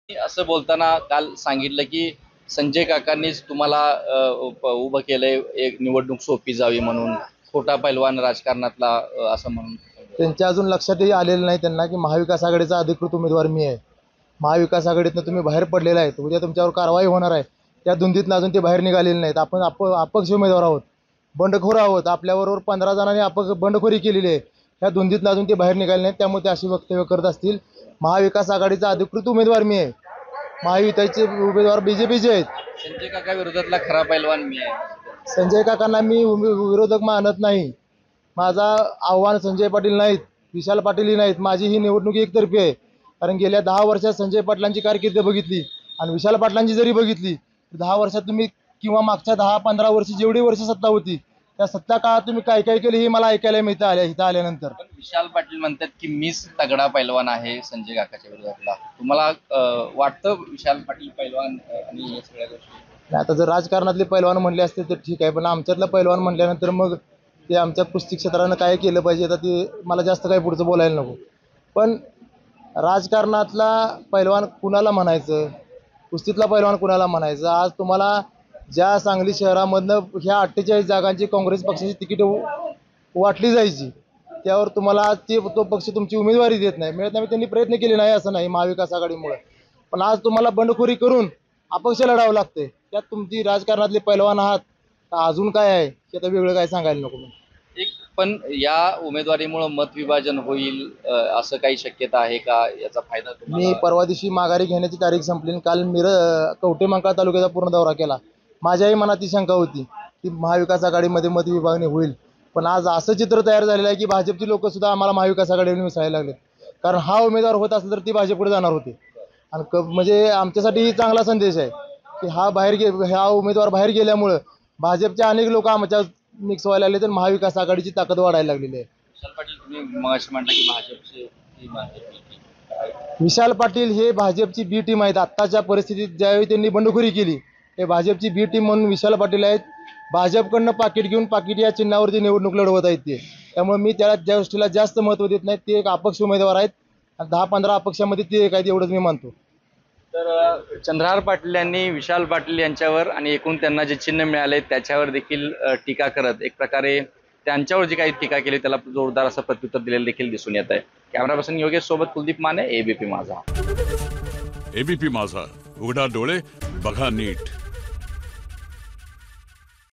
असं बोलताना काल सांगितलं की संजय काकांनीच तुम्हाला उभं केलंय एक निवडणूक सोपी जावी म्हणून, खोटा पैलवान राजकारणातला असं म्हणून. त्यांच्या अजून लक्षातही आलेलं नाही त्यांना की महाविकास आघाडीचा अधिकृत उमेदवार मी आहे. महाविकास आघाडीतनं तुम्ही बाहेर पडलेला आहे, उद्या तुमच्यावर कारवाई होणार आहे. त्या धुंदीतनं अजून ते बाहेर निघालेले नाहीत. आपण अपक्ष उमेदवार आहोत, बंडखोर आहोत. आपल्याबरोबर 15 जणांनी बंडखोरी केलेली आहे. त्या धुंदीतनं अजून ते बाहेर निघाले नाहीत. त्यामुळे ते अशी वक्तव्य करत असतील. महाविकास आघाडीचा अधिकृत उमेदवार मी आहे. महायुतीचे उमेदवार बीजेपीचे आहेत. संजय काका विरोधातला खरा पैलवान मी आहे. संजय काकांना मी विरोधक मानत नाही. माझा आव्हान संजय पाटील नाहीत, विशाल पाटीलही नाहीत. माझी ही निवडणूक एकतर्फी आहे. कारण गेल्या 10 वर्षात संजय पाटलांची कारकीर्द बघितली आणि विशाल पाटलांची जरी बघितली तर 10 वर्षात तुम्ही किंवा मागच्या 10-15 वर्षी जेवढी वर्ष सत्ता होती त्या सत्ता काळात तुम्ही काय काय केलं हे मला ऐकायला मिळतं इथं आल्यानंतर. पण विशाल पाटील म्हणतात की मीच तगडा पैलवान आहे संजय काकाच्या विरोधातला. तुम्हाला वाटतं विशाल पाटील पैलवान आणि या सगळ्या गोष्टी? आता जर राजकारणातले पैलवान म्हणले असते तर ठीक आहे, पण आमच्यातलं पैलवान म्हटल्यानंतर मग ते आमच्या कुस्ती क्षेत्रानं काय केलं पाहिजे आता ते मला जास्त काही पुढचं बोलायला नको. पण राजकारणातला पैलवान कुणाला म्हणायचं, कुस्तीतला पैलवान कुणाला म्हणायचं? आज तुम्हाला ज्या सांगली शहरामधनं ह्या 48 जागांची काँग्रेस पक्षाची तिकीटं वाटली जायची, त्यावर तुम्हाला आज तो पक्ष तुमची उमेदवारी देत नाही. मिळत नाही, त्यांनी प्रयत्न केले नाही असं नाही महाविकास आघाडीमुळे. पण आज तुम्हाला बंडखोरी करून अपक्ष लढावं लागते. त्यात तुमची राजकारणातले पैलवान आहात अजून काय आहे ते आता वेगळं काय सांगायला नको. पण या उमेदवारीमुळे मतविभाजन होईल असं काही शक्यता आहे का? याचा फायदा मी परवा दिवशी माघारी घेण्याची तारीख संपली. काल कवठेमहांकाळ तालुक्याचा पूर्ण दौरा केला. माझ्याही मनात ती शंका होती की महाविकास आघाडीमध्ये मतविभागणी होईल. पण आज असं चित्र तयार झालेलं आहे की भाजपची लोक सुद्धा आम्हाला महाविकास आघाडीवर मिसळायला लागले. कारण हा उमेदवार होत असला तर ती भाजपकडे जाणार होते. आणि म्हणजे आमच्यासाठी चांगला संदेश आहे की हा उमेदवार बाहेर गेल्यामुळं भाजपचे अनेक लोक आमच्या मिक्स व्हायला लागले, तर महाविकास आघाडीची ताकद वाढायला लागलेली आहे. विशाल पाटील तुम्ही मगाशी म्हटलं की भाजपचे विशाल पाटील हे भाजपची बी टीम आहेत. आत्ताच्या परिस्थितीत ज्यावेळी त्यांनी बंडखोरी केली हे भाजपची बी टीम म्हणून विशाल पाटील आहेत. भाजपकडनं पाकिट घेऊन पाकिट या चिन्हावरती निवडणूक लढवत आहेत ते. त्यामुळे मी त्याला ज्या गोष्टीला जास्त महत्त्व देत नाही. ते एक अपक्ष उमेदवार आहेत आणि 10-15 अपक्षामध्ये ते एक आहेत एवढंच मी मानतो. तर चंद्रहार पाटील यांनी विशाल पाटील यांच्यावर आणि एकूण त्यांना जे चिन्ह मिळाले त्याच्यावर देखील टीका करत एक प्रकारे त्यांच्यावर जी काही टीका केली त्याला जोरदार असं प्रत्युत्तर दिलेलं देखील दिसून येत आहे. कॅमेरा पर्सन योगेश सोबत कुलदीप माने, एबीपी माझा. एबीपी माझा, उघडा डोळे बघा नीट.